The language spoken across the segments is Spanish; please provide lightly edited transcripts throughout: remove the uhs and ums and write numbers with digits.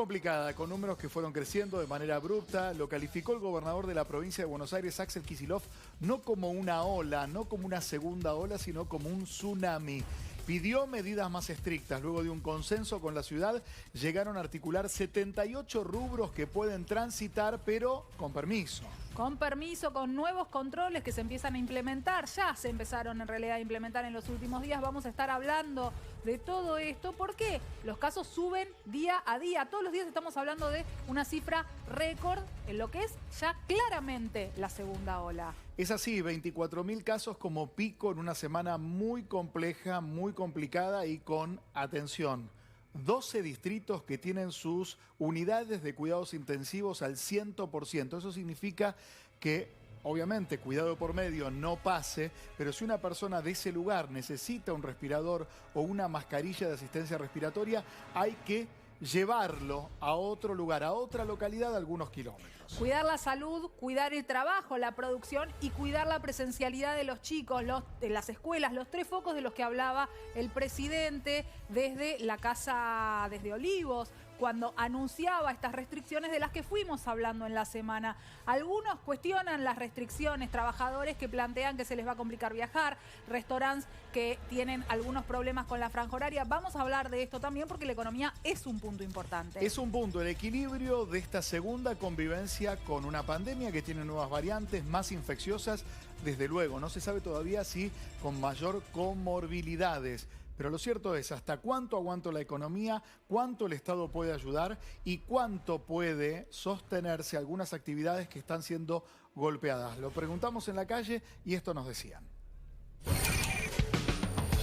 complicada, con números que fueron creciendo de manera abrupta. Lo calificó el gobernador de la provincia de Buenos Aires, Axel Kicillof, no como una ola, no como una segunda ola, sino como un tsunami. Pidió medidas más estrictas. Luego de un consenso con la ciudad, llegaron a articular 78 rubros que pueden transitar, pero con permiso. Con permiso, con nuevos controles que se empiezan a implementar. Ya se empezaron en realidad a implementar en los últimos días. Vamos a estar hablando de todo esto porque los casos suben día a día. Todos los días estamos hablando de una cifra récord en lo que es ya claramente la segunda ola. Es así, 24.000 casos como pico en una semana muy compleja, muy complicada y con, atención, 12 distritos que tienen sus unidades de cuidados intensivos al 100%. Eso significa que, obviamente, cuidado por medio no pase, pero si una persona de ese lugar necesita un respirador o una mascarilla de asistencia respiratoria, hay que llevarlo a otro lugar, a otra localidad, a algunos kilómetros. Cuidar la salud, cuidar el trabajo, la producción y cuidar la presencialidad de los chicos, de las escuelas, los tres focos de los que hablaba el presidente desde la casa, desde Olivos, cuando anunciaba estas restricciones de las que fuimos hablando en la semana. Algunos cuestionan las restricciones, trabajadores que plantean que se les va a complicar viajar, restaurantes que tienen algunos problemas con la franja horaria. Vamos a hablar de esto también porque la economía es un punto importante. Es un punto, el equilibrio de esta segunda convivencia con una pandemia que tiene nuevas variantes, más infecciosas, desde luego. No se sabe todavía si con mayor comorbilidades. Pero lo cierto es, ¿hasta cuánto aguanta la economía? ¿Cuánto el Estado puede ayudar? ¿Y cuánto puede sostenerse algunas actividades que están siendo golpeadas? Lo preguntamos en la calle y esto nos decían.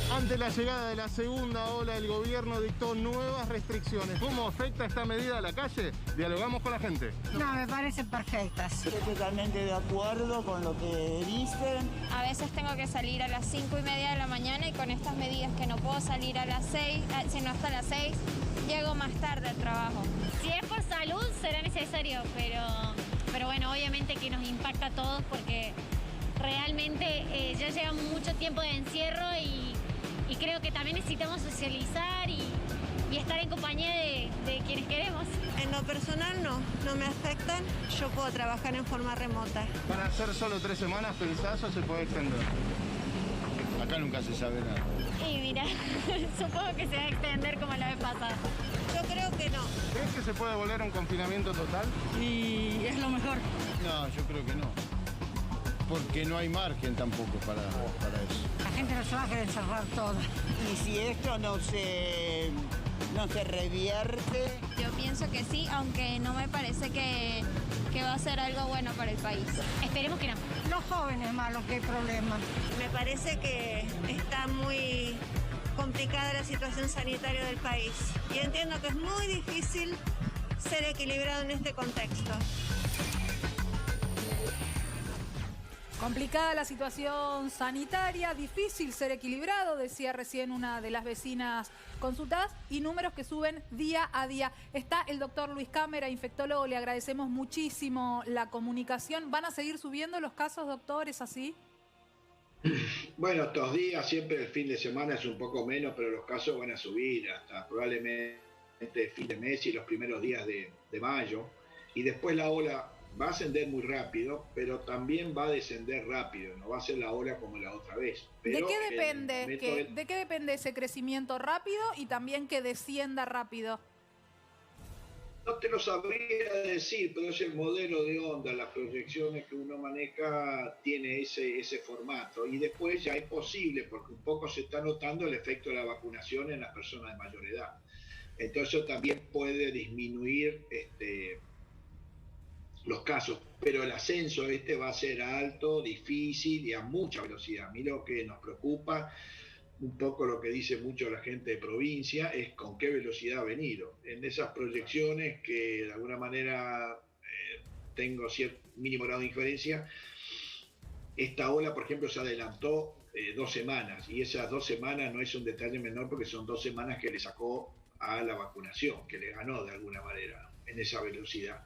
Ante la llegada de la segunda ola, el gobierno dictó nuevas restricciones. ¿Cómo afecta esta medida a la calle? Dialogamos con la gente. No, me parecen perfectas. Estoy totalmente de acuerdo con lo que dicen. A veces tengo que salir a las 5:30 de la mañana y con estas medidas que no puedo salir a las 6, sino hasta las 6, llego más tarde al trabajo. Si es por salud será necesario, pero bueno, obviamente que nos impacta a todos porque realmente ya llevamos mucho tiempo de encierro y creo que también necesitamos socializar y estar en compañía de quienes queremos. En lo personal no me afectan. Yo puedo trabajar en forma remota. ¿Van a ser solo 3 semanas, pensás, o se puede extender? Acá nunca se sabe nada. Y mira, supongo que se va a extender como la vez pasada. Yo creo que no. ¿Crees que se puede volver a un confinamiento total? Y es lo mejor. No, yo creo que no. Porque no hay margen tampoco para eso. La gente no se va a querer encerrar toda. Y si esto no se revierte... Yo pienso que sí, aunque no me parece que va a ser algo bueno para el país. Esperemos que no. Los jóvenes más los que hay problemas. Me parece que está muy complicada la situación sanitaria del país. Y entiendo que es muy difícil ser equilibrado en este contexto. Complicada la situación sanitaria, difícil ser equilibrado, decía recién una de las vecinas consultadas, y números que suben día a día. Está el doctor Luis Cámara, infectólogo, le agradecemos muchísimo la comunicación. ¿Van a seguir subiendo los casos, doctor? ¿Es así? Bueno, estos días, siempre el fin de semana es un poco menos, pero los casos van a subir hasta probablemente fin de mes y los primeros días de mayo. Y después la ola va a ascender muy rápido, pero también va a descender rápido, no va a ser la ola como la otra vez. Pero ¿De qué depende ese crecimiento rápido y también que descienda rápido? No te lo sabría decir, pero es el modelo de onda, las proyecciones que uno maneja tiene ese formato. Y después ya es posible, porque un poco se está notando el efecto de la vacunación en las personas de mayor edad. Entonces eso también puede disminuir los casos, pero el ascenso va a ser alto, difícil y a mucha velocidad. A mí lo que nos preocupa, un poco lo que dice mucho la gente de provincia, es con qué velocidad ha venido. En esas proyecciones que de alguna manera tengo cierto mínimo grado de inferencia, esta ola, por ejemplo, se adelantó 2 semanas, y esas 2 semanas no es un detalle menor porque son 2 semanas que le sacó a la vacunación, que le ganó de alguna manera en esa velocidad.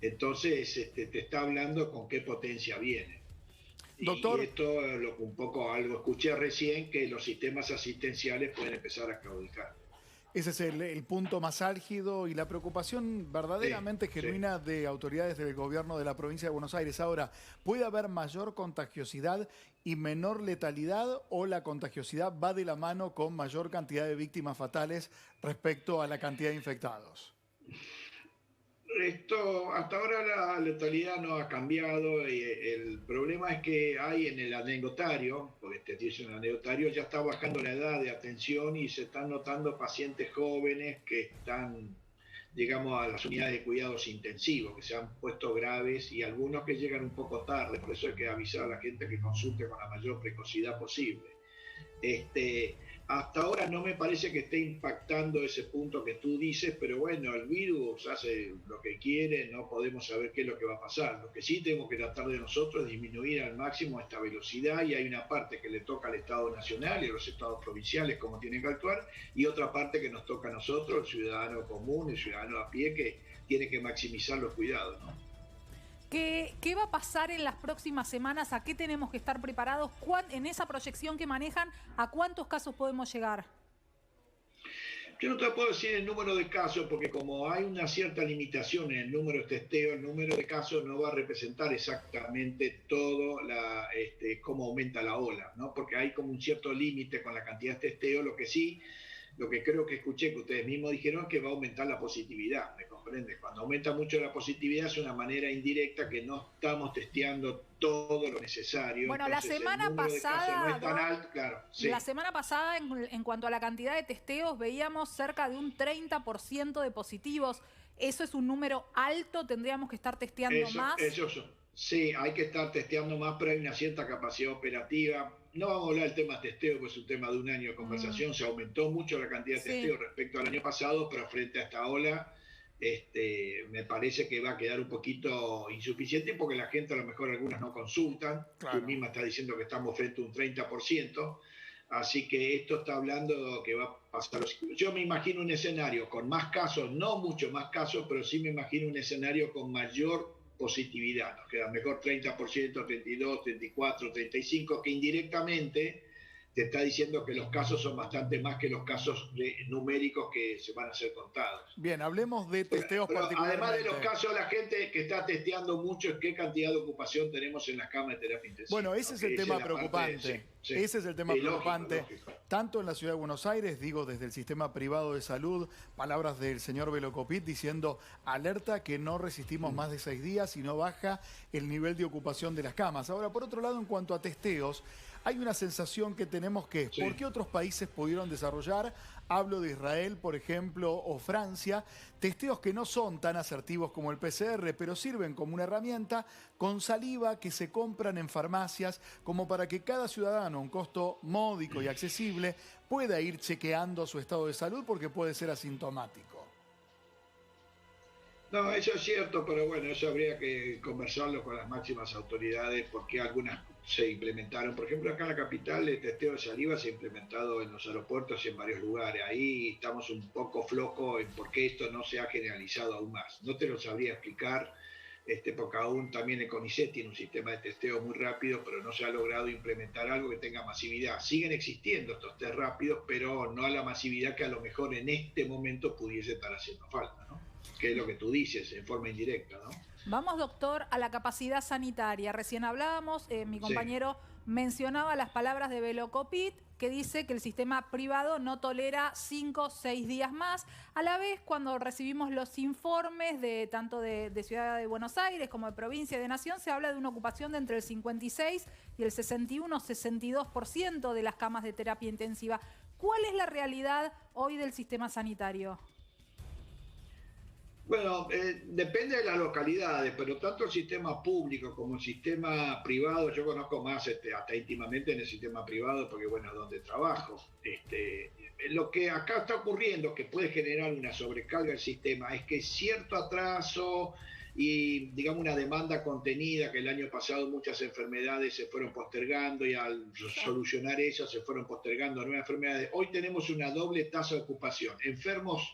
Entonces te está hablando con qué potencia viene. Doctor, y esto un poco algo escuché recién, que los sistemas asistenciales pueden empezar a claudicar. Ese es el punto más álgido y la preocupación verdaderamente genuina de autoridades del gobierno de la provincia de Buenos Aires. Ahora, ¿puede haber mayor contagiosidad y menor letalidad o la contagiosidad va de la mano con mayor cantidad de víctimas fatales respecto a la cantidad de infectados? Hasta ahora la letalidad no ha cambiado. El problema es que hay en el anecdotario, porque te dice un anecdotario, ya está bajando la edad de atención y se están notando pacientes jóvenes que están, digamos, a las unidades de cuidados intensivos, que se han puesto graves y algunos que llegan un poco tarde. Por eso hay que avisar a la gente que consulte con la mayor precocidad posible. Hasta ahora no me parece que esté impactando ese punto que tú dices, pero bueno, el virus hace lo que quiere, no podemos saber qué es lo que va a pasar. Lo que sí tenemos que tratar de nosotros es disminuir al máximo esta velocidad, y hay una parte que le toca al Estado Nacional y a los estados provinciales cómo tienen que actuar, y otra parte que nos toca a nosotros, el ciudadano común, el ciudadano a pie, que tiene que maximizar los cuidados, ¿no? ¿Qué va a pasar en las próximas semanas? ¿A qué tenemos que estar preparados? En esa proyección que manejan, ¿a cuántos casos podemos llegar? Yo no te puedo decir el número de casos, porque como hay una cierta limitación en el número de testeos, el número de casos no va a representar exactamente todo cómo aumenta la ola, ¿no? Porque hay como un cierto límite con la cantidad de testeos. Lo que creo que escuché que ustedes mismos dijeron, que va a aumentar la positividad, ¿me comprendes? Cuando aumenta mucho la positividad es una manera indirecta que no estamos testeando todo lo necesario. Bueno, entonces, la semana pasada, no es tan alto, claro, sí. La semana pasada, en cuanto a la cantidad de testeos, veíamos cerca de un 30% de positivos. ¿Eso es un número alto? ¿Tendríamos que estar testeando más? Sí, hay que estar testeando más, pero hay una cierta capacidad operativa. No vamos a hablar del tema testeo, pues es un tema de un año de conversación. Se aumentó mucho la cantidad de testeo respecto al año pasado, pero frente a esta ola, me parece que va a quedar un poquito insuficiente, porque la gente, a lo mejor algunas no consultan. Claro. Tú misma estás diciendo que estamos frente a un 30%. Así que esto está hablando que va a pasar. Yo me imagino un escenario con más casos, no mucho más casos, pero sí me imagino un escenario con mayor positividad. Nos queda mejor 30%, 32, 34, 35, que indirectamente te está diciendo que los casos son bastante más que los casos numéricos que se van a ser contados. Bien, hablemos de testeos particulares. Además de los casos, la gente que está testeando mucho es qué cantidad de ocupación tenemos en las camas de terapia intensiva. Bueno, ese es el tema preocupante. Ese es el tema preocupante. Lógico. Tanto en la ciudad de Buenos Aires, digo, desde el sistema privado de salud, palabras del señor Velocopit diciendo, alerta que no resistimos más de 6 días y no baja el nivel de ocupación de las camas. Ahora, por otro lado, en cuanto a testeos, hay una sensación que tenemos que, ¿por qué otros países pudieron desarrollar? Hablo de Israel, por ejemplo, o Francia, testeos que no son tan asertivos como el PCR, pero sirven como una herramienta con saliva que se compran en farmacias, como para que cada ciudadano, a un costo módico y accesible, pueda ir chequeando su estado de salud, porque puede ser asintomático. No, eso es cierto, pero bueno, eso habría que conversarlo con las máximas autoridades, porque algunas se implementaron. Por ejemplo, acá en la capital el testeo de saliva se ha implementado en los aeropuertos y en varios lugares. Ahí estamos un poco flojos en por qué esto no se ha generalizado aún más. No te lo sabría explicar, porque aún también el CONICET tiene un sistema de testeo muy rápido, pero no se ha logrado implementar algo que tenga masividad. Siguen existiendo estos test rápidos, pero no a la masividad que a lo mejor en este momento pudiese estar haciendo falta, ¿no? Que es lo que tú dices, en forma indirecta, ¿no? Vamos, doctor, a la capacidad sanitaria. Recién hablábamos, mi compañero mencionaba las palabras de Velocopit, que dice que el sistema privado no tolera 5 o 6 días más. A la vez, cuando recibimos los informes de tanto de Ciudad de Buenos Aires como de provincia y de Nación, se habla de una ocupación de entre el 56 y el 61-62% de las camas de terapia intensiva. ¿Cuál es la realidad hoy del sistema sanitario? Bueno, depende de las localidades, pero tanto el sistema público como el sistema privado, yo conozco más hasta íntimamente en el sistema privado, porque bueno, es donde trabajo. Lo que acá está ocurriendo, que puede generar una sobrecarga del sistema, es que cierto atraso y, digamos, una demanda contenida, que el año pasado muchas enfermedades se fueron postergando, y al solucionar eso se fueron postergando nuevas enfermedades. Hoy tenemos una doble tasa de ocupación: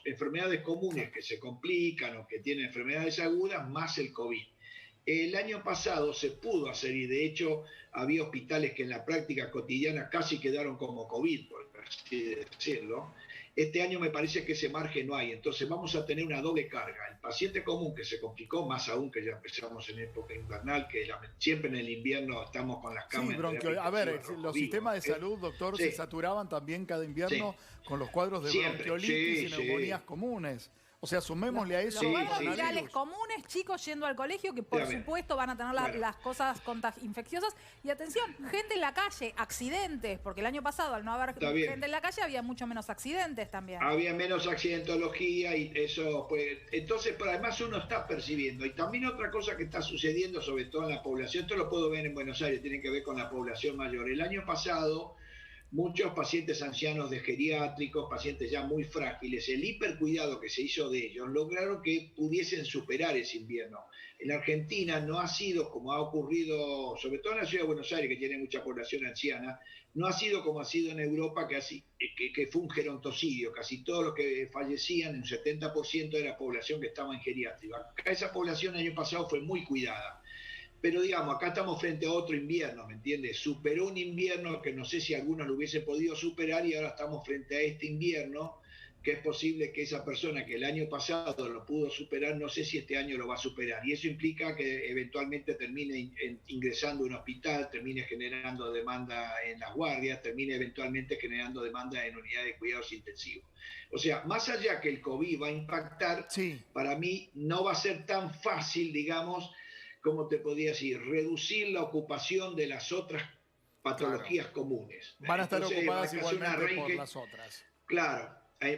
enfermedades comunes que se complican o que tienen enfermedades agudas, más el COVID. El año pasado se pudo hacer, y de hecho había hospitales que en la práctica cotidiana casi quedaron como COVID, por así decirlo, Este año me parece que ese margen no hay, entonces vamos a tener una doble carga. El paciente común, que se complicó más aún que ya empezamos en época invernal, que siempre en el invierno estamos con las camas. Sí, a ver, los sistemas de salud, doctor, se saturaban también cada invierno con los cuadros de bronquiolitis y neumonías comunes. O sea, sumémosle a eso. Los cuadros virales comunes, chicos yendo al colegio, que por supuesto van a tener las cosas infecciosas. Y atención, gente en la calle, accidentes, porque el año pasado, al no haber gente en la calle, había mucho menos accidentes también. Había menos accidentología y eso, pues. Entonces, pero además uno está percibiendo. Y también otra cosa que está sucediendo, sobre todo en la población, esto lo puedo ver en Buenos Aires, tiene que ver con la población mayor. El año pasado, muchos pacientes ancianos de geriátricos, pacientes ya muy frágiles, el hipercuidado que se hizo de ellos, lograron que pudiesen superar ese invierno. En Argentina no ha sido como ha ocurrido, sobre todo en la ciudad de Buenos Aires, que tiene mucha población anciana, no ha sido como ha sido en Europa, que fue un gerontocidio. Casi todos los que fallecían, un 70% de la población que estaba en geriátrica. Acá esa población el año pasado fue muy cuidada. Pero digamos, acá estamos frente a otro invierno, ¿me entiendes? Superó un invierno que no sé si algunos lo hubiesen podido superar y ahora estamos frente a este invierno, que es posible que esa persona que el año pasado lo pudo superar, no sé si este año lo va a superar. Y eso implica que eventualmente termine ingresando a un hospital, termine generando demanda en las guardias, termine eventualmente generando demanda en unidades de cuidados intensivos. O sea, más allá que el COVID va a impactar, para mí no va a ser tan fácil, digamos, ¿cómo te podría decir? Reducir la ocupación de las otras patologías comunes. Van a estar ocupadas igualmente por las otras. Claro,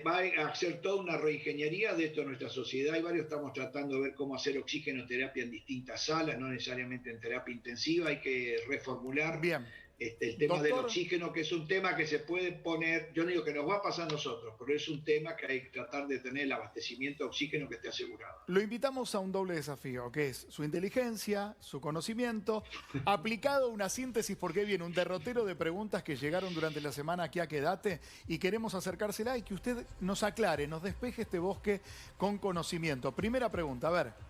va a hacer toda una reingeniería de esto en nuestra sociedad y varios estamos tratando de ver cómo hacer oxigenoterapia en distintas salas, no necesariamente en terapia intensiva, hay que reformular el tema del oxígeno, que es un tema que se puede poner, yo no digo que nos va a pasar a nosotros, pero es un tema que hay que tratar de tener el abastecimiento de oxígeno que esté asegurado. Lo invitamos a un doble desafío, que es su inteligencia, su conocimiento, aplicado a una síntesis, porque viene un derrotero de preguntas que llegaron durante la semana aquí a Quédate y queremos acercársela y que usted nos aclare, nos despeje este bosque con conocimiento. Primera pregunta, a ver.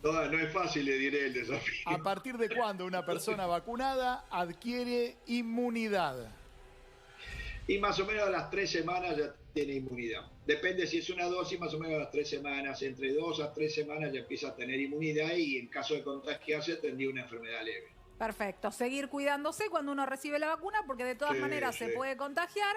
No es fácil, le diré el desafío. ¿A partir de cuándo una persona vacunada adquiere inmunidad? Y más o menos a las 3 semanas ya tiene inmunidad. Depende si es una dosis, más o menos a las 3 semanas. Entre 2 a 3 semanas ya empieza a tener inmunidad y en caso de contagiarse tendría una enfermedad leve. Perfecto. Seguir cuidándose cuando uno recibe la vacuna, porque de todas maneras se puede contagiar.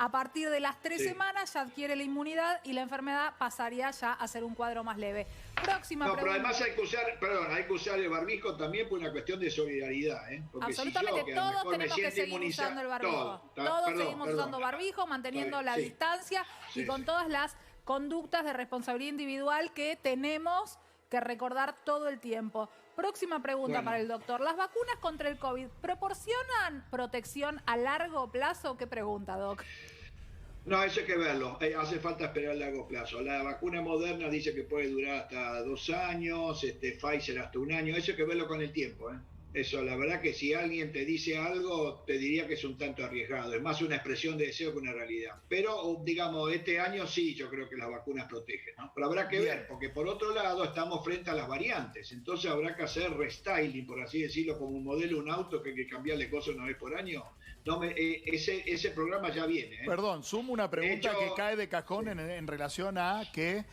A partir de las 3 semanas ya adquiere la inmunidad y la enfermedad pasaría ya a ser un cuadro más leve. Próxima pregunta. Pero además hay que usar el barbijo también por una cuestión de solidaridad, ¿eh? Porque absolutamente, si yo, todos tenemos que seguir usando el barbijo. Todos seguimos usando barbijo, manteniendo la distancia y con todas las conductas de responsabilidad individual que tenemos que recordar todo el tiempo. Próxima pregunta para el doctor. ¿Las vacunas contra el COVID proporcionan protección a largo plazo? ¿Qué pregunta, doc? No, eso hay que verlo. Hace falta esperar a largo plazo. La vacuna Moderna dice que puede durar hasta 2 años, Pfizer hasta 1 año. Eso hay que verlo con el tiempo, ¿eh? Eso, la verdad que si alguien te dice algo, te diría que es un tanto arriesgado. Es más una expresión de deseo que una realidad. Pero, digamos, este año sí, yo creo que las vacunas protegen, ¿no? Pero habrá que ver, porque por otro lado estamos frente a las variantes. Entonces habrá que hacer restyling, por así decirlo, como un modelo, un auto que hay que cambiarle cosas una vez por año. Ese programa ya viene, ¿eh? Perdón, sumo una pregunta que cae de cajón en relación a que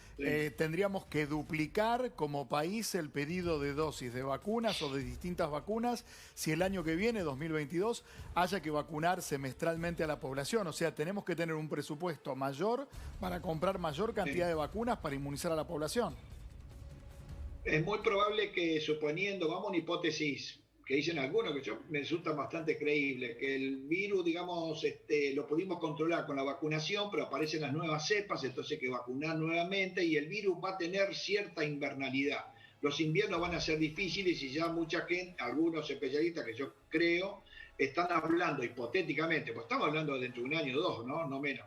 tendríamos que duplicar como país el pedido de dosis de vacunas o de distintas vacunas si el año que viene, 2022, haya que vacunar semestralmente a la población. O sea, tenemos que tener un presupuesto mayor para comprar mayor cantidad de vacunas para inmunizar a la población. Es muy probable que, suponiendo, vamos a una hipótesis que dicen algunos, que yo me resulta bastante creíble, que el virus, digamos, lo pudimos controlar con la vacunación, pero aparecen las nuevas cepas, entonces hay que vacunar nuevamente y el virus va a tener cierta invernalidad. Los inviernos van a ser difíciles y ya mucha gente, algunos especialistas que yo creo, están hablando hipotéticamente, pues estamos hablando dentro de 1 año o 2, ¿no? No menos,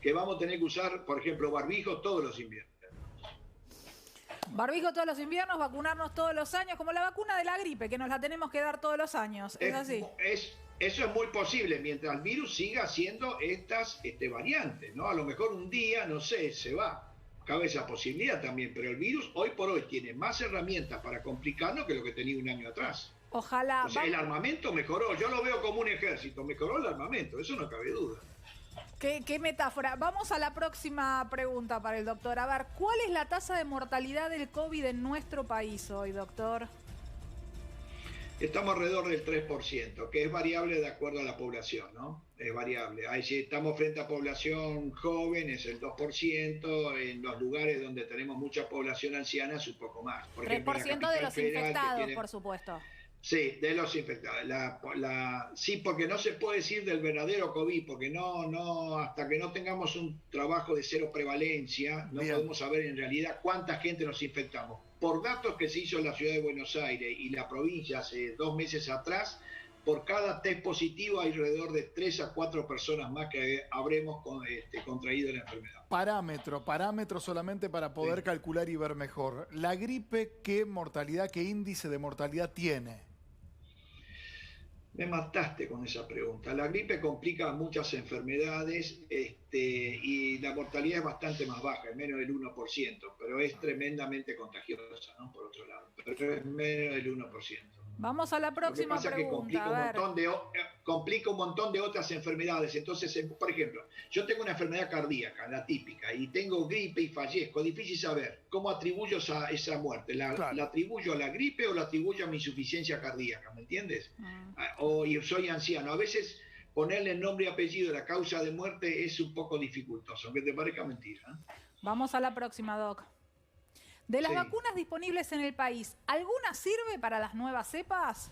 que vamos a tener que usar, por ejemplo, barbijo todos los inviernos. Barbijo todos los inviernos, vacunarnos todos los años, como la vacuna de la gripe, que nos la tenemos que dar todos los años. ¿Es así? Eso es muy posible, mientras el virus siga haciendo estas variantes, ¿no? A lo mejor un día, no sé, se va. Cabe esa posibilidad también, pero el virus hoy por hoy tiene más herramientas para complicarnos que lo que tenía 1 año atrás. Ojalá. O sea, el armamento mejoró, yo lo veo como un ejército, mejoró el armamento, eso no cabe duda. Qué metáfora. Vamos a la próxima pregunta para el doctor. A ver, ¿cuál es la tasa de mortalidad del COVID en nuestro país hoy, doctor? Estamos alrededor del 3%, que es variable de acuerdo a la población, ¿no? Es variable. Ahí si estamos frente a población joven es el 2%, en los lugares donde tenemos mucha población anciana es un poco más. Por 3% de los infectados, por supuesto. Sí, de los infectados. Sí, porque no se puede decir del verdadero COVID, porque no hasta que no tengamos un trabajo de cero prevalencia, no podemos saber en realidad cuánta gente nos infectamos. Por datos que se hizo en la ciudad de Buenos Aires y la provincia hace 2 meses atrás, por cada test positivo hay alrededor de 3 a 4 personas más que habremos contraído la enfermedad. Parámetro solamente para poder calcular y ver mejor. ¿La gripe qué mortalidad, qué índice de mortalidad tiene? Me mataste con esa pregunta. La gripe complica muchas enfermedades y la mortalidad es bastante más baja, es menos del 1%, pero es tremendamente contagiosa, ¿no? Por otro lado, pero es menos del 1%. Vamos a la próxima pregunta. Que complica un montón de otras enfermedades. Entonces, por ejemplo, yo tengo una enfermedad cardíaca, la típica, y tengo gripe y fallezco. Difícil saber cómo atribuyo esa muerte. ¿La atribuyo a la gripe o la atribuyo a mi insuficiencia cardíaca? ¿Me entiendes? O soy anciano. A veces ponerle nombre y apellido a la causa de muerte es un poco dificultoso, aunque te parezca mentira, ¿eh? Vamos a la próxima, Doc. De las vacunas disponibles en el país, ¿alguna sirve para las nuevas cepas?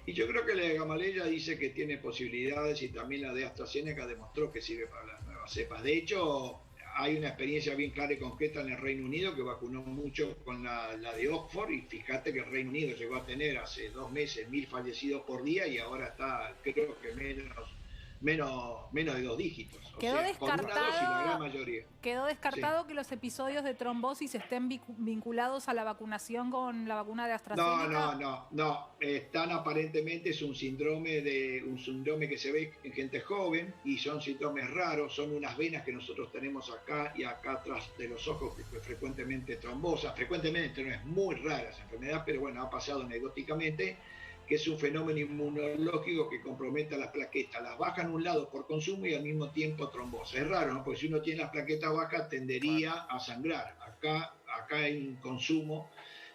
Y yo creo que la de Gamaleya dice que tiene posibilidades y también la de AstraZeneca demostró que sirve para las nuevas cepas. De hecho, hay una experiencia bien clara y concreta en el Reino Unido que vacunó mucho con la de Oxford y fíjate que el Reino Unido llegó a tener hace 2 meses 1.000 fallecidos por día y ahora está, creo que menos de 2 dígitos. Quedó descartado, con una dosis, la gran mayoría. Quedó descartado que los episodios de trombosis estén vinculados a la vacunación con la vacuna de AstraZeneca. No. Están aparentemente, es un síndrome que se ve en gente joven y son síntomas raros, son unas venas que nosotros tenemos acá y acá atrás de los ojos que frecuentemente trombosa. Frecuentemente no es muy rara esa enfermedad, pero bueno, ha pasado anecdóticamente, que es un fenómeno inmunológico que compromete a las plaquetas. Las bajan a un lado por consumo y al mismo tiempo trombosa. Es raro, ¿no? Porque si uno tiene las plaquetas bajas tendería a sangrar. Acá hay un consumo.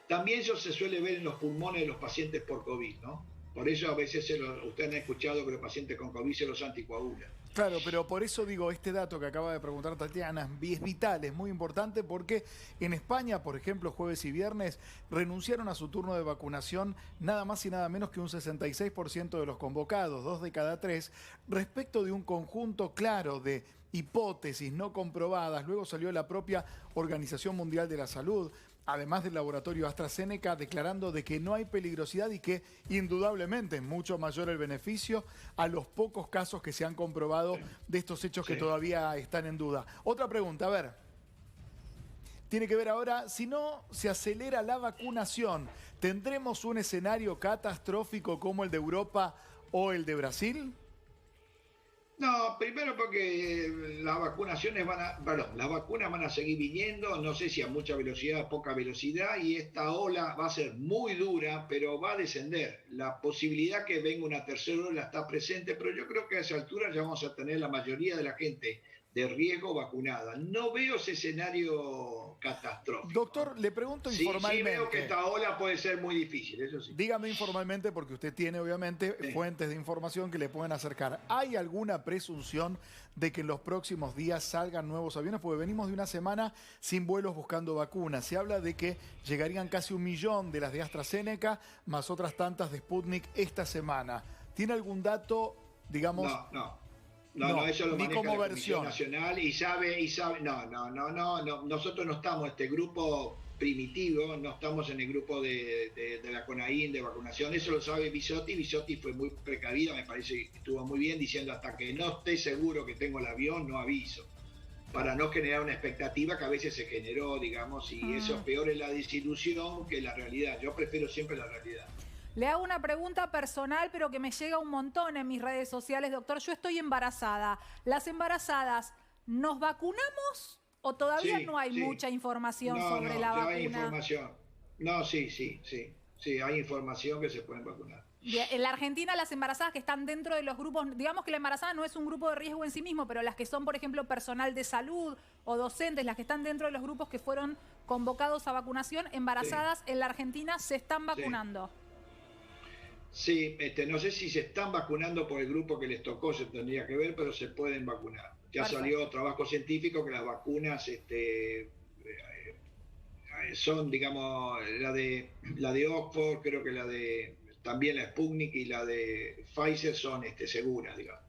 También eso se suele ver en los pulmones de los pacientes por COVID, ¿no? Por eso a veces ustedes han escuchado que los pacientes con COVID se los anticoagulan. Claro, pero por eso digo, este dato que acaba de preguntar Tatiana es vital, es muy importante porque en España, por ejemplo, jueves y viernes, renunciaron a su turno de vacunación nada más y nada menos que un 66% de los convocados, 2 de cada 3, respecto de un conjunto claro de hipótesis no comprobadas. Luego salió la propia Organización Mundial de la Salud, además del laboratorio AstraZeneca, declarando de que no hay peligrosidad y que indudablemente es mucho mayor el beneficio a los pocos casos que se han comprobado de estos hechos que todavía están en duda. Otra pregunta, a ver, tiene que ver ahora, si no se acelera la vacunación, ¿tendremos un escenario catastrófico como el de Europa o el de Brasil? No, primero porque las vacunas van a seguir viniendo, no sé si a mucha velocidad, a poca velocidad, y esta ola va a ser muy dura, pero va a descender. La posibilidad que venga una tercera ola está presente, pero yo creo que a esa altura ya vamos a tener la mayoría de la gente de riesgo vacunada. No veo ese escenario catastrófico. Doctor, le pregunto informalmente. Sí veo que esta ola puede ser muy difícil, eso sí. Dígame informalmente, porque usted tiene obviamente fuentes de información que le pueden acercar. ¿Hay alguna presunción de que en los próximos días salgan nuevos aviones? Porque venimos de una semana sin vuelos buscando vacunas. Se habla de que llegarían casi 1 millón de las de AstraZeneca, más otras tantas de Sputnik esta semana. ¿Tiene algún dato, digamos? No, eso lo maneja la versión Comisión Nacional y sabe. No, nosotros no estamos, este grupo primitivo, no estamos en el grupo de la CONAIN de vacunación, eso lo sabe Bisotti. Bisotti fue muy precavida, me parece que estuvo muy bien, diciendo hasta que no esté seguro que tengo el avión, no aviso, para no generar una expectativa que a veces se generó, digamos, y eso peor es la desilusión que la realidad. Yo prefiero siempre la realidad. Le hago una pregunta personal, pero que me llega un montón en mis redes sociales. Doctor, yo estoy embarazada. ¿Las embarazadas nos vacunamos o todavía no hay mucha información sobre la vacuna? Hay información. No, sí, hay información que se pueden vacunar. Bien, en la Argentina las embarazadas que están dentro de los grupos, digamos que la embarazada no es un grupo de riesgo en sí mismo, pero las que son, por ejemplo, personal de salud o docentes, las que están dentro de los grupos que fueron convocados a vacunación, embarazadas en la Argentina se están vacunando. Sí, no sé si se están vacunando por el grupo que les tocó, se tendría que ver, pero se pueden vacunar. Ya Perfecto. Salió trabajo científico que las vacunas son, digamos, la de Oxford, creo que también la Sputnik y la de Pfizer son seguras, digamos.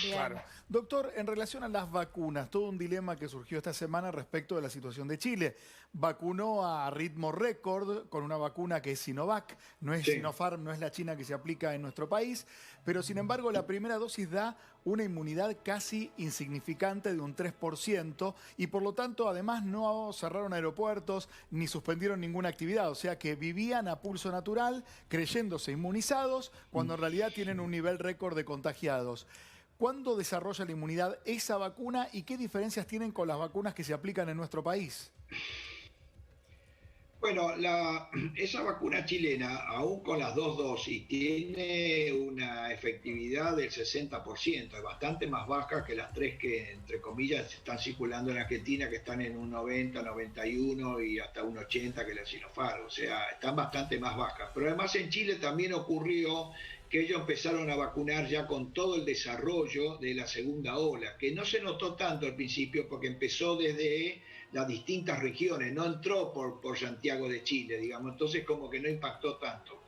Bien. Claro. Doctor, en relación a las vacunas, todo un dilema que surgió esta semana respecto de la situación de Chile. Vacunó a ritmo récord con una vacuna que es Sinovac, no es Sinopharm, no es la china que se aplica en nuestro país, pero sin embargo la primera dosis da una inmunidad casi insignificante de un 3% y por lo tanto además no cerraron aeropuertos ni suspendieron ninguna actividad, o sea que vivían a pulso natural creyéndose inmunizados cuando en realidad tienen un nivel récord de contagiados. ¿Cuándo desarrolla la inmunidad esa vacuna y qué diferencias tienen con las vacunas que se aplican en nuestro país? Bueno, esa vacuna chilena, aún con las 2 dosis, tiene una efectividad del 60%, es bastante más baja que las 3 que, entre comillas, están circulando en Argentina, que están en un 90, 91 y hasta un 80 que la Sinopharm, o sea, están bastante más bajas. Pero además en Chile también ocurrió que ellos empezaron a vacunar ya con todo el desarrollo de la segunda ola, que no se notó tanto al principio porque empezó desde las distintas regiones, no entró por Santiago de Chile, digamos, entonces como que no impactó tanto.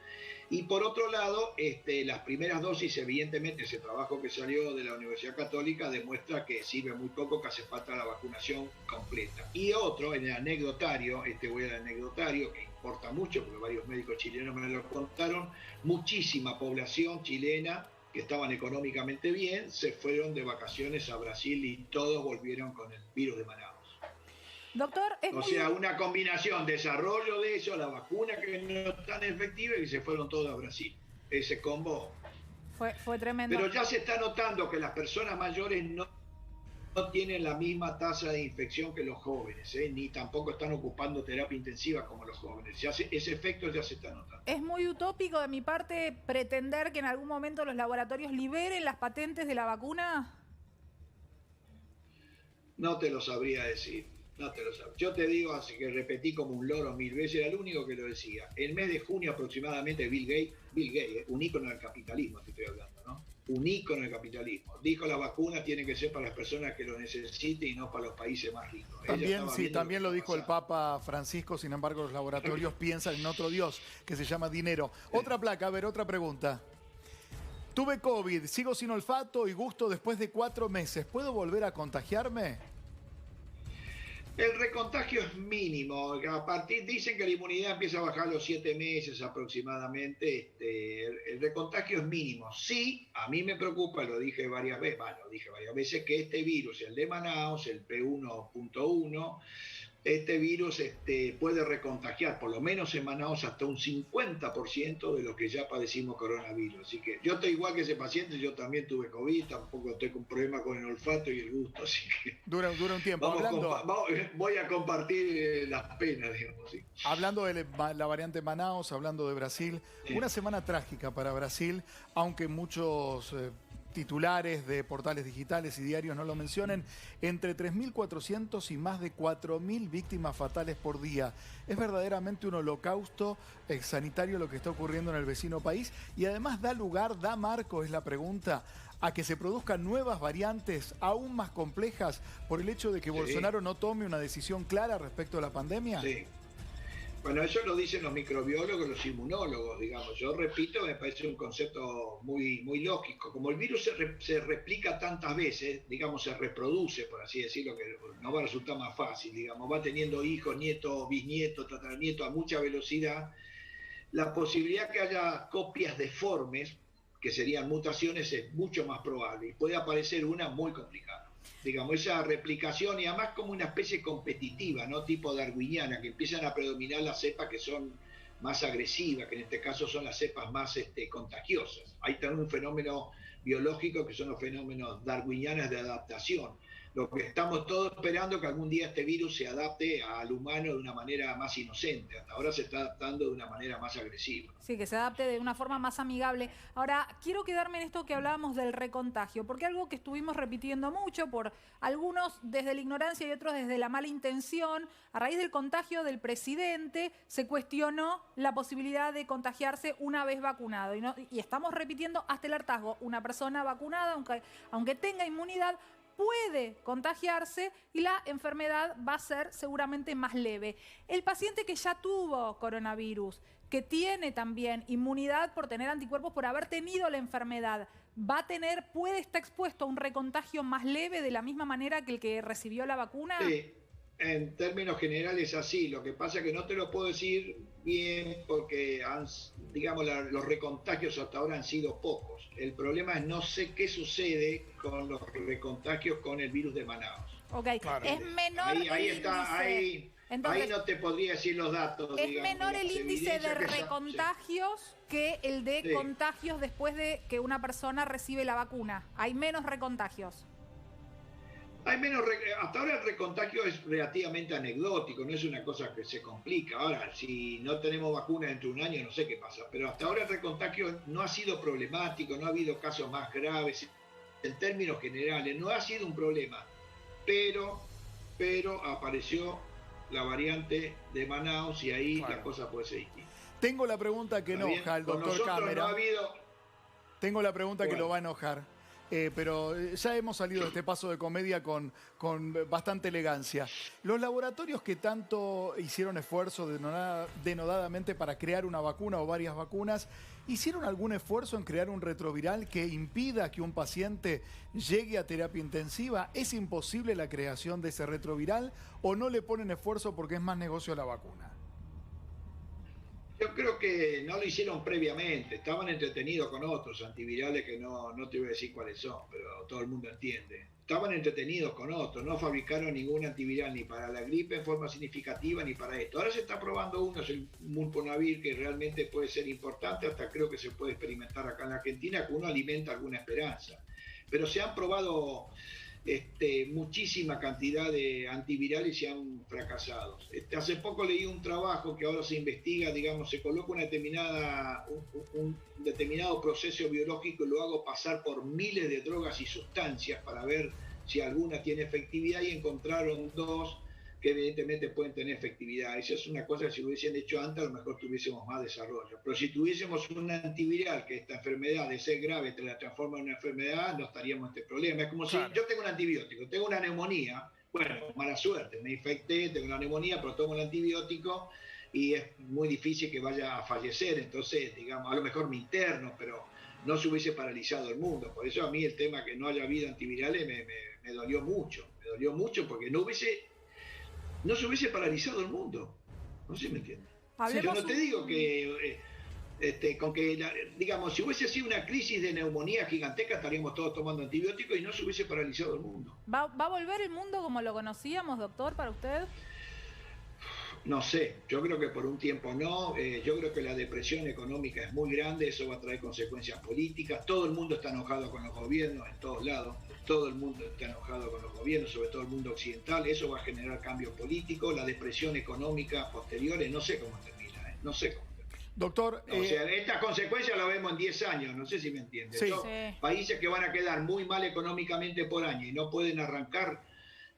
Y por otro lado, las primeras dosis, evidentemente, ese trabajo que salió de la Universidad Católica demuestra que sirve muy poco, que hace falta la vacunación completa. Y otro, en el anecdotario, voy al anecdotario, que importa mucho, porque varios médicos chilenos me lo contaron, muchísima población chilena que estaban económicamente bien, se fueron de vacaciones a Brasil y todos volvieron con el virus de Manaus. Doctor, O sea, una combinación, desarrollo de eso, la vacuna que no es tan efectiva y se fueron todos a Brasil. Ese combo. Fue tremendo. Pero ya se está notando que las personas mayores no tienen la misma tasa de infección que los jóvenes, ni tampoco están ocupando terapia intensiva como los jóvenes. Ese efecto ya se está notando. Es muy utópico de mi parte pretender que en algún momento los laboratorios liberen las patentes de la vacuna. No te lo sabría decir. No te lo sabes. Yo te digo, así que repetí como un loro 1000 veces, era el único que lo decía. El mes de junio aproximadamente Bill Gates, un ícono del capitalismo, te estoy hablando, ¿no? Un ícono del capitalismo. Dijo la vacuna tiene que ser para las personas que lo necesiten y no para los países más ricos. También lo dijo el Papa Francisco, sin embargo los laboratorios piensan en otro Dios que se llama dinero. Otra placa, a ver, otra pregunta. Tuve COVID, sigo sin olfato y gusto después de 4 meses. ¿Puedo volver a contagiarme? El recontagio es mínimo. Dicen que la inmunidad empieza a bajar a los 7 meses aproximadamente. El recontagio es mínimo. Sí, a mí me preocupa, lo dije varias veces, que este virus, el de Manaus, el P1.1, este virus puede recontagiar, por lo menos en Manaus, hasta un 50% de los que ya padecimos coronavirus. Así que yo estoy igual que ese paciente, yo también tuve COVID, tampoco estoy con problema con el olfato y el gusto. Así que dura un tiempo. Voy a compartir las penas, digamos. Sí. Hablando de la variante Manaus, hablando de Brasil, una semana trágica para Brasil, aunque muchos titulares de portales digitales y diarios no lo mencionen, entre 3.400 y más de 4.000 víctimas fatales por día. Es verdaderamente un holocausto sanitario lo que está ocurriendo en el vecino país y además da marco, es la pregunta, a que se produzcan nuevas variantes aún más complejas por el hecho de que Bolsonaro no tome una decisión clara respecto a la pandemia. Sí. Bueno, eso lo dicen los microbiólogos, los inmunólogos, digamos. Yo repito, me parece un concepto muy, muy lógico. Como el virus se replica tantas veces, digamos, se reproduce, por así decirlo, que no va a resultar más fácil, digamos. Va teniendo hijos, nietos, bisnietos, tataranietos a mucha velocidad. La posibilidad que haya copias deformes, que serían mutaciones, es mucho más probable. Y puede aparecer una muy complicada. Digamos, esa replicación y además como una especie competitiva, ¿no? Tipo darwiniana, que empiezan a predominar las cepas que son más agresivas, que en este caso son las cepas más contagiosas. Hay también un fenómeno biológico que son los fenómenos darwinianos de adaptación. Lo que estamos todos esperando es que algún día este virus se adapte al humano de una manera más inocente. Hasta ahora se está adaptando de una manera más agresiva. Sí, que se adapte de una forma más amigable. Ahora, quiero quedarme en esto que hablábamos del recontagio, porque algo que estuvimos repitiendo mucho por algunos desde la ignorancia y otros desde la mala intención, a raíz del contagio del presidente, se cuestionó la posibilidad de contagiarse una vez vacunado. Y estamos repitiendo hasta el hartazgo. Una persona vacunada, aunque tenga inmunidad, puede contagiarse y la enfermedad va a ser seguramente más leve. El paciente que ya tuvo coronavirus, que tiene también inmunidad por tener anticuerpos por haber tenido la enfermedad, puede estar expuesto a un recontagio más leve de la misma manera que el que recibió la vacuna. Sí, en términos generales así. Lo que pasa es que no te lo puedo decir bien porque los recontagios hasta ahora han sido pocos. El problema es no sé qué sucede con los recontagios con el virus de Manaus. Ok, claro. Es menor ahí está, entonces, ahí no te podría decir los datos. Es menor el índice de recontagios que el de contagios después de que una persona recibe la vacuna. Hay menos recontagios. Hay menos, hasta ahora el recontagio es relativamente anecdótico, no es una cosa que se complica. Ahora, si no tenemos vacuna dentro de un año, no sé qué pasa. Pero hasta ahora el recontagio no ha sido problemático, no ha habido casos más graves. En términos generales, no ha sido un problema. Pero apareció la variante de Manaus y ahí la cosa puede ser distinta. Tengo la pregunta que enoja al doctor Cámara. Tengo la pregunta que lo va a enojar. Pero ya hemos salido de este paso de comedia con bastante elegancia. Los laboratorios que tanto hicieron esfuerzo denodadamente para crear una vacuna o varias vacunas, ¿hicieron algún esfuerzo en crear un retroviral que impida que un paciente llegue a terapia intensiva? ¿Es imposible la creación de ese retroviral o no le ponen esfuerzo porque es más negocio a la vacuna? Yo creo que no lo hicieron previamente, estaban entretenidos con otros antivirales que no te voy a decir cuáles son, pero todo el mundo entiende. Estaban entretenidos con otros, no fabricaron ningún antiviral ni para la gripe en forma significativa ni para esto. Ahora se está probando uno, es el Molnupiravir, que realmente puede ser importante, hasta creo que se puede experimentar acá en la Argentina, que uno alimenta alguna esperanza. Pero se han probado muchísima cantidad de antivirales y han fracasado. Hace poco leí un trabajo que ahora se investiga, digamos, se coloca un determinado proceso biológico y lo hago pasar por miles de drogas y sustancias para ver si alguna tiene efectividad y encontraron dos que evidentemente pueden tener efectividad. Esa es una cosa que si lo hubiesen hecho antes a lo mejor tuviésemos más desarrollo. Pero si tuviésemos un antiviral que esta enfermedad de ser grave te la transforma en una enfermedad, no estaríamos en este problema. Es como si yo tengo un antibiótico, tengo una neumonía, bueno, mala suerte, me infecté, tengo una neumonía, pero tomo el antibiótico y es muy difícil que vaya a fallecer. Entonces, digamos, a lo mejor me interno, pero no se hubiese paralizado el mundo. Por eso a mí el tema que no haya habido antivirales me dolió mucho. Me dolió mucho porque no se hubiese paralizado el mundo. No sé si me entiendes. Yo no te digo que, digamos, si hubiese sido una crisis de neumonía gigantesca, estaríamos todos tomando antibióticos y no se hubiese paralizado el mundo. ¿Va a volver el mundo como lo conocíamos, doctor, para usted? No sé, yo creo que por un tiempo no. Yo creo que la depresión económica es muy grande, eso va a traer consecuencias políticas. Todo el mundo está enojado con los gobiernos en todos lados. Todo el mundo está enojado con los gobiernos, sobre todo el mundo occidental. Eso va a generar cambios políticos. La depresión económica posteriores, no sé cómo termina, no sé cómo termina. Doctor... O sea, estas consecuencias las vemos en 10 años, no sé si me entiendes. Sí. Países que van a quedar muy mal económicamente por año y no pueden arrancar,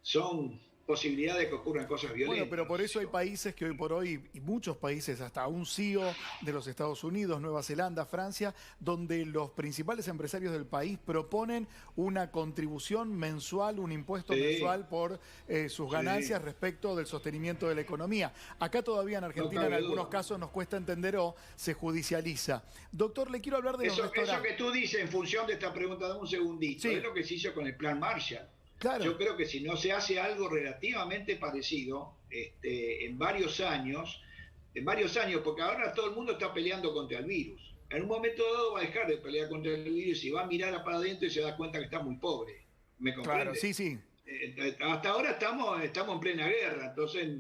son posibilidades de que ocurran cosas violentas. Bueno, pero por eso hay países que hoy por hoy, y muchos países, hasta un CEO de los Estados Unidos, Nueva Zelanda, Francia, donde los principales empresarios del país proponen una contribución mensual, un impuesto mensual por sus ganancias respecto del sostenimiento de la economía. Acá todavía en Argentina en algunos casos nos cuesta entender o se judicializa. Doctor, le quiero hablar de los restaurantes. Eso que tú dices en función de esta pregunta, dame un segundito, es lo que se hizo con el Plan Marshall. Claro. Yo creo que si no se hace algo relativamente parecido en varios años, porque ahora todo el mundo está peleando contra el virus. En un momento dado va a dejar de pelear contra el virus y va a mirar para adentro y se da cuenta que está muy pobre. ¿Me comprende? Claro, sí. Hasta ahora estamos en plena guerra, entonces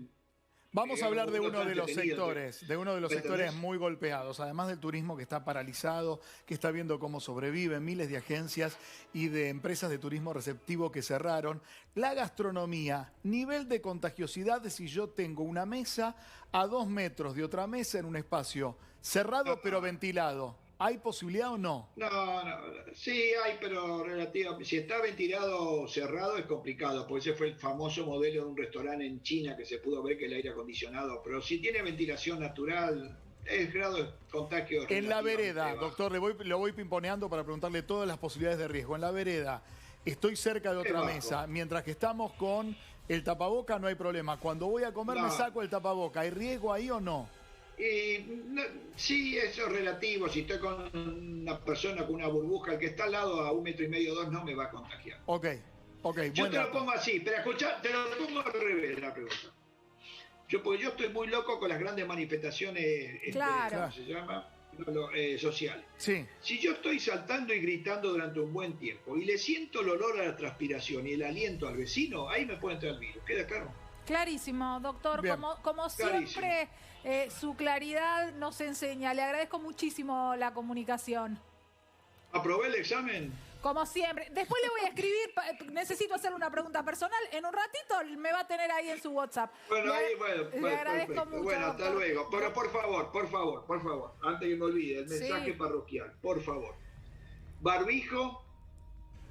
Vamos a hablar de uno de los entretenido, sectores muy golpeados, además del turismo que está paralizado, que está viendo cómo sobreviven, miles de agencias y de empresas de turismo receptivo que cerraron. La gastronomía, nivel de contagiosidad de si yo tengo una mesa a 2 metros de otra mesa en un espacio cerrado pero ventilado. ¿Hay posibilidad o no? No, sí hay, pero relativo. Si está ventilado cerrado es complicado, porque ese fue el famoso modelo de un restaurante en China que se pudo ver que el aire acondicionado, pero si tiene ventilación natural, el grado de contagio es En la vereda, bajo. doctor, lo voy pimponeando para preguntarle todas las posibilidades de riesgo. En la vereda, estoy cerca de otra mesa, mientras que estamos con el tapaboca no hay problema. Cuando voy a comer me saco el tapaboca, ¿hay riesgo ahí o no? Sí, eso es relativo. Si estoy con una persona con una burbuja, el que está al lado a 1,5 metros, 2, no me va a contagiar. Ok. Yo te lo pongo así, pero escuchá, te lo pongo al revés la pregunta. Porque yo estoy muy loco con las grandes manifestaciones ¿cómo se llama? Sociales. Sí. Si yo estoy saltando y gritando durante un buen tiempo y le siento el olor a la transpiración y el aliento al vecino, ahí me puede entrar el virus. ¿Queda claro? Clarísimo, doctor. Como siempre, su claridad nos enseña. Le agradezco muchísimo la comunicación. ¿Aprobé el examen? Como siempre. Después le voy a escribir, necesito hacerle una pregunta personal. En un ratito me va a tener ahí en su WhatsApp. Bueno, le agradezco mucho. Bueno, hasta luego. Pero por favor, antes que me olvide, el mensaje parroquial, por favor. Barbijo,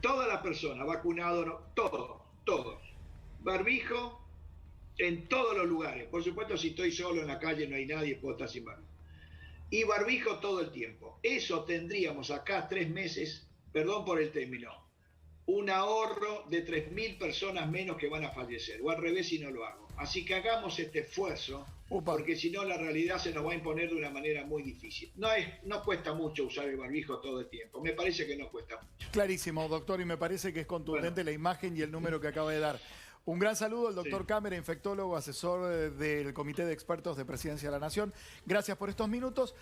toda la persona, vacunado, no, todos. Barbijo en todos los lugares. Por supuesto, si estoy solo en la calle, no hay nadie, puedo estar sin barbijo. Y barbijo todo el tiempo. Eso tendríamos acá 3 meses, perdón por el término, un ahorro de 3.000 personas menos que van a fallecer, o al revés si no lo hago. Así que hagamos este esfuerzo, porque si no la realidad se nos va a imponer de una manera muy difícil. No cuesta mucho usar el barbijo todo el tiempo, me parece que no cuesta mucho. Clarísimo, doctor, y me parece que es contundente la imagen y el número que acaba de dar. Un gran saludo al doctor Cámara, infectólogo, asesor del Comité de Expertos de Presidencia de la Nación. Gracias por estos minutos.